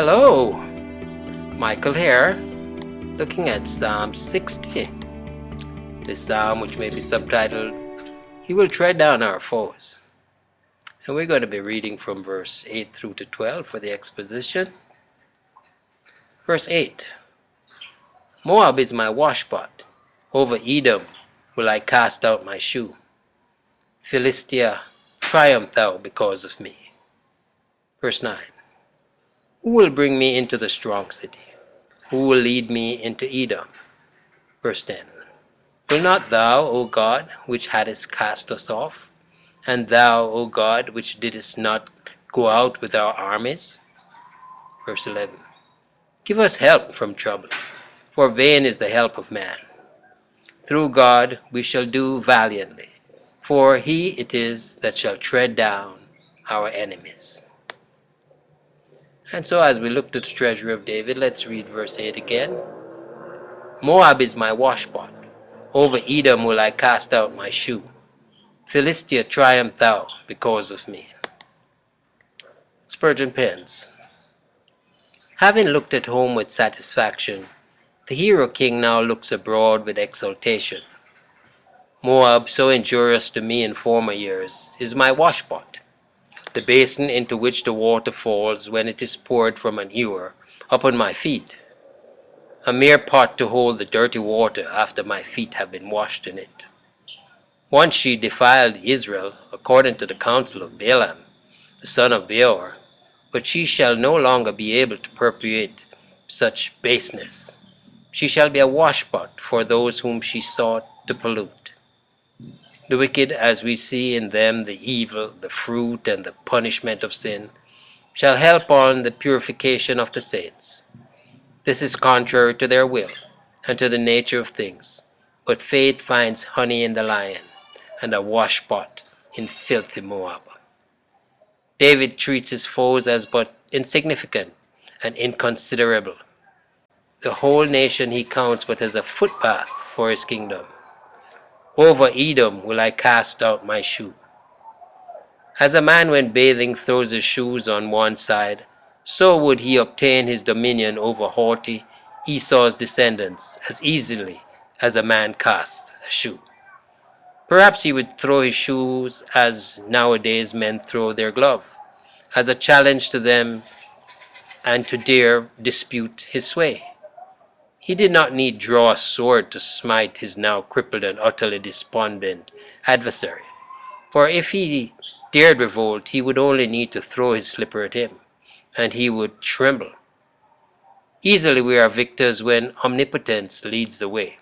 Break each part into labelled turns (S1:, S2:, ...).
S1: Hello, Michael here, looking at Psalm 60. This psalm, which may be subtitled, He Will Tread Down Our Foes. And we're going to be reading from verse 8 through to 12 for the exposition. Verse 8. Moab is my washpot. Over Edom will I cast out my shoe. Philistia, triumph thou because of me. Verse 9. Who will bring me into the strong city? Who will lead me into Edom? Verse 10. Will not thou, O God, which hadst cast us off, and thou, O God, which didst not go out with our armies? Verse 11. Give us help from trouble, for vain is the help of man. Through God we shall do valiantly, for he it is that shall tread down our enemies. And so as we look to the treasury of David, let's read verse 8 again. Moab is my washpot. Over Edom will I cast out my shoe. Philistia, triumph thou because of me. Spurgeon pens. Having looked at home with satisfaction, the hero king now looks abroad with exultation. Moab, so injurious to me in former years, is my washpot, the basin into which the water falls when it is poured from an ewer upon my feet, a mere pot to hold the dirty water after my feet have been washed in it. Once she defiled Israel according to the counsel of Balaam, the son of Beor, but she shall no longer be able to perpetuate such baseness. She shall be a washpot for those whom she sought to pollute. The wicked, as we see in them the evil, the fruit, and the punishment of sin, shall help on the purification of the saints. This is contrary to their will and to the nature of things, but fate finds honey in the lion and a washpot in filthy Moab. David treats his foes as but insignificant and inconsiderable. The whole nation he counts but as a footpath for his kingdom. Over Edom will I cast out my shoe. As a man when bathing throws his shoes on one side, so would he obtain his dominion over haughty Esau's descendants as easily as a man casts a shoe. Perhaps he would throw his shoes as nowadays men throw their glove, as a challenge to them and to dare dispute his sway. He did not need draw a sword to smite his now crippled and utterly despondent adversary, for if he dared revolt, he would only need to throw his slipper at him, and he would tremble. Easily we are victors when omnipotence leads the way.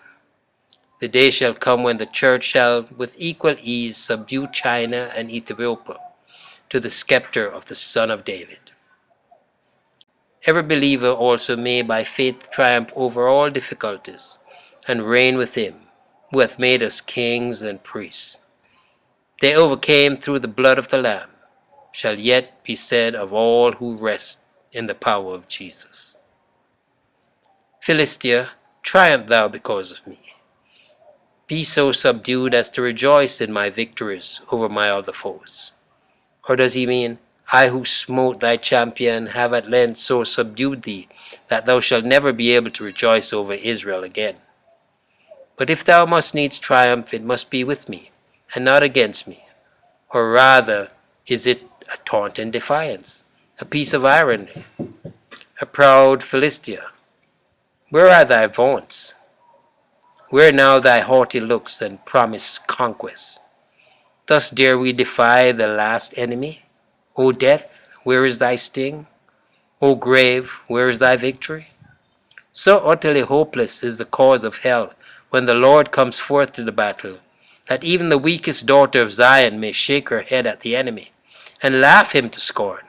S1: The day shall come when the church shall with equal ease subdue China and Ethiopia to the scepter of the Son of David. Every believer also may by faith triumph over all difficulties and reign with him, who hath made us kings and priests. They overcame through the blood of the Lamb, shall yet be said of all who rest in the power of Jesus. Philistia, triumph thou because of me. Be so subdued as to rejoice in my victories over my other foes. Or does he mean, I who smote thy champion have at length so subdued thee, that thou shalt never be able to rejoice over Israel again? But if thou must needs triumph, it must be with me, and not against me. Or rather, is it a taunt and defiance, a piece of irony, a proud Philistia? Where are thy vaunts? Where now thy haughty looks and promised conquest? Thus dare we defy the last enemy? O death, where is thy sting? O grave, where is thy victory? So utterly hopeless is the cause of hell when the Lord comes forth to the battle, that even the weakest daughter of Zion may shake her head at the enemy and laugh him to scorn.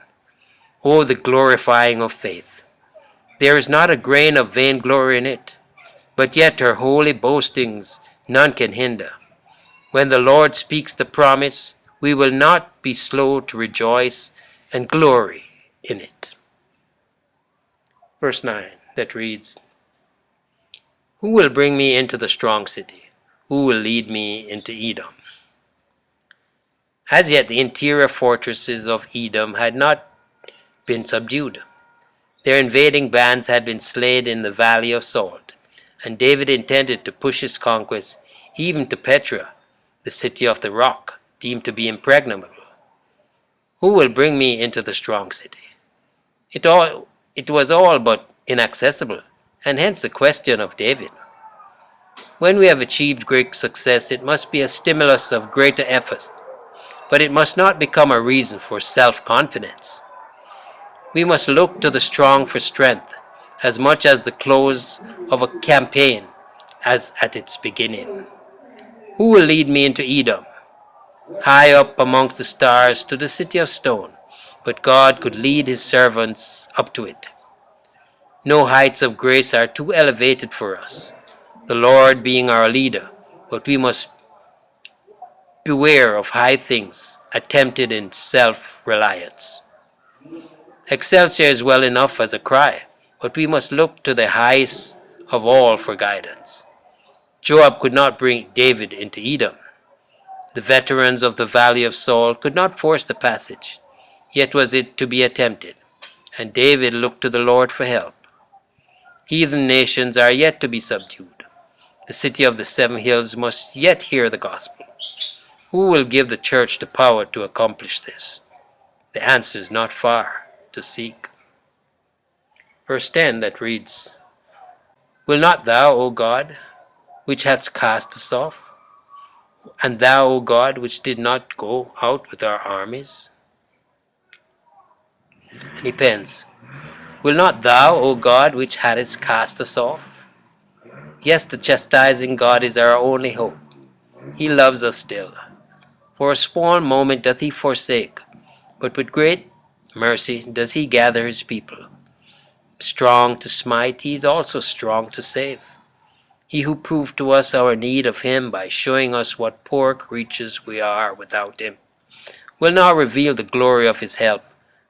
S1: O the glorifying of faith! There is not a grain of vainglory in it, but yet her holy boastings none can hinder. When the Lord speaks the promise, we will not be slow to rejoice and glory in it. Verse 9 that reads, Who will bring me into the strong city? Who will lead me into Edom? As yet the interior fortresses of Edom had not been subdued. Their invading bands had been slain in the Valley of Salt, and David intended to push his conquest even to Petra, the city of the rock, deemed to be impregnable. Who will bring me into the strong city? It was all but inaccessible, and hence the question of David. When we have achieved great success, it must be a stimulus of greater effort, but it must not become a reason for self-confidence. We must look to the strong for strength, as much as the close of a campaign as at its beginning. Who will lead me into Edom? High up amongst the stars to the city of stone, but God could lead his servants up to it. No heights of grace are too elevated for us, the Lord being our leader, but we must beware of high things attempted in self-reliance. Excelsior is well enough as a cry, but we must look to the highest of all for guidance. Joab could not bring David into Edom. The veterans of the Valley of Salt could not force the passage, yet was it to be attempted, and David looked to the Lord for help. Heathen nations are yet to be subdued. The city of the seven hills must yet hear the gospel. Who will give the church the power to accomplish this? The answer is not far to seek. Verse 10 that reads, Will not thou, O God, which hadst cast us off, and thou, O God, which did not go out with our armies? And he pens, Will not thou, O God, which hadst cast us off? Yes, the chastising God is our only hope. He loves us still. For a small moment doth he forsake, but with great mercy does he gather his people. Strong to smite, he is also strong to save. He who proved to us our need of him by showing us what poor creatures we are without him, will now reveal the glory of his help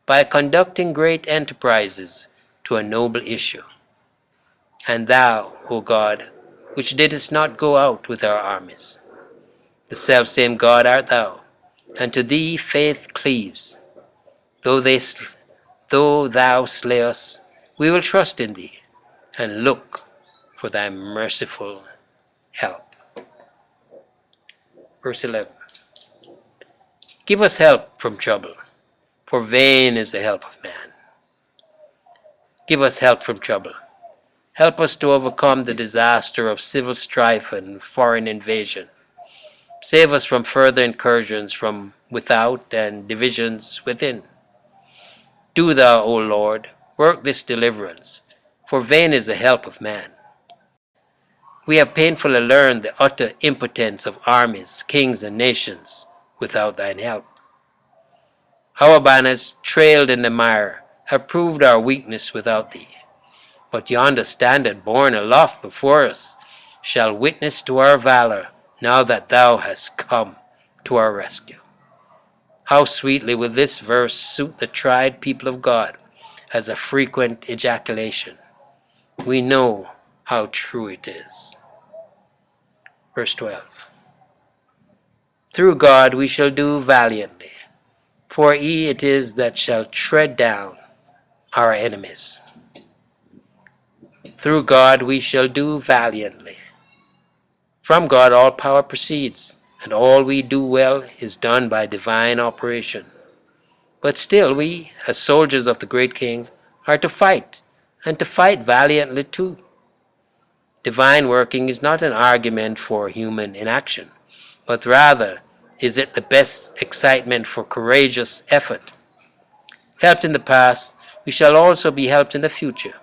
S1: by conducting great enterprises to a noble issue. And thou, O God, which didst not go out with our armies, the selfsame God art thou, and to thee faith cleaves. Though thou slay us, we will trust in thee, and look for thy merciful help. Verse 11. Give us help from trouble, for vain is the help of man. Give us help from trouble. Help us to overcome the disaster of civil strife and foreign invasion. Save us from further incursions from without and divisions within. Do thou, O Lord, work this deliverance, for vain is the help of man. We have painfully learned the utter impotence of armies, kings, and nations without thine help. Our banners, trailed in the mire, have proved our weakness without thee. But yonder standard borne aloft before us shall witness to our valor now that thou hast come to our rescue. How sweetly will this verse suit the tried people of God as a frequent ejaculation. We know how true it is. Verse 12. Through God we shall do valiantly, for he it is that shall tread down our enemies. Through God we shall do valiantly. From God all power proceeds, and all we do well is done by divine operation. But still we, as soldiers of the great King, are to fight, and to fight valiantly too. Divine working is not an argument for human inaction, but rather is it the best excitement for courageous effort. Helped in the past, we shall also be helped in the future,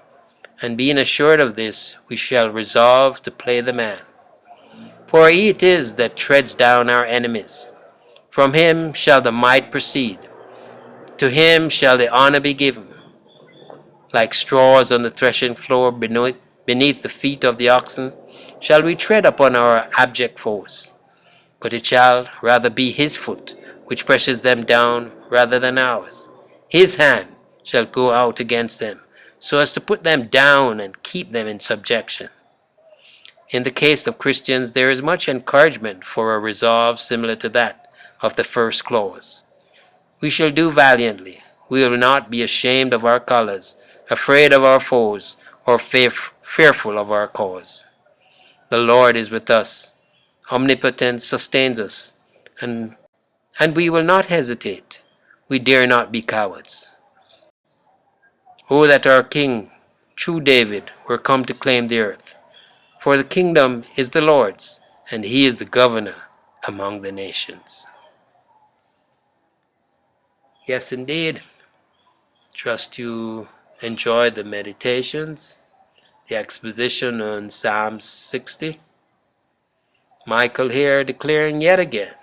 S1: and being assured of this, we shall resolve to play the man. For he it is that treads down our enemies. From him shall the might proceed. To him shall the honor be given. Like straws on the threshing floor beneath the feet of the oxen, shall we tread upon our abject foes. But it shall rather be his foot which presses them down rather than ours. His hand shall go out against them, so as to put them down and keep them in subjection. In the case of Christians, there is much encouragement for a resolve similar to that of the first clause. We shall do valiantly. We will not be ashamed of our colors, afraid of our foes, or fearful of our cause. The Lord is with us. Omnipotence sustains us, and we will not hesitate. We dare not be cowards. Oh, that our King, true David, were come to claim the earth. For the kingdom is the Lord's, and he is the governor among the nations. Yes, indeed. Trust you enjoy the meditations, the exposition on Psalm 60. Michael here declaring yet again,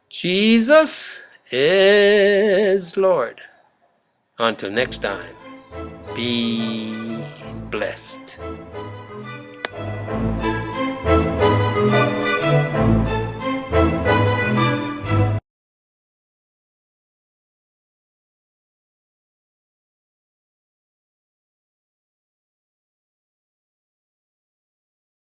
S1: Jesus is Lord. Until next time, be blessed.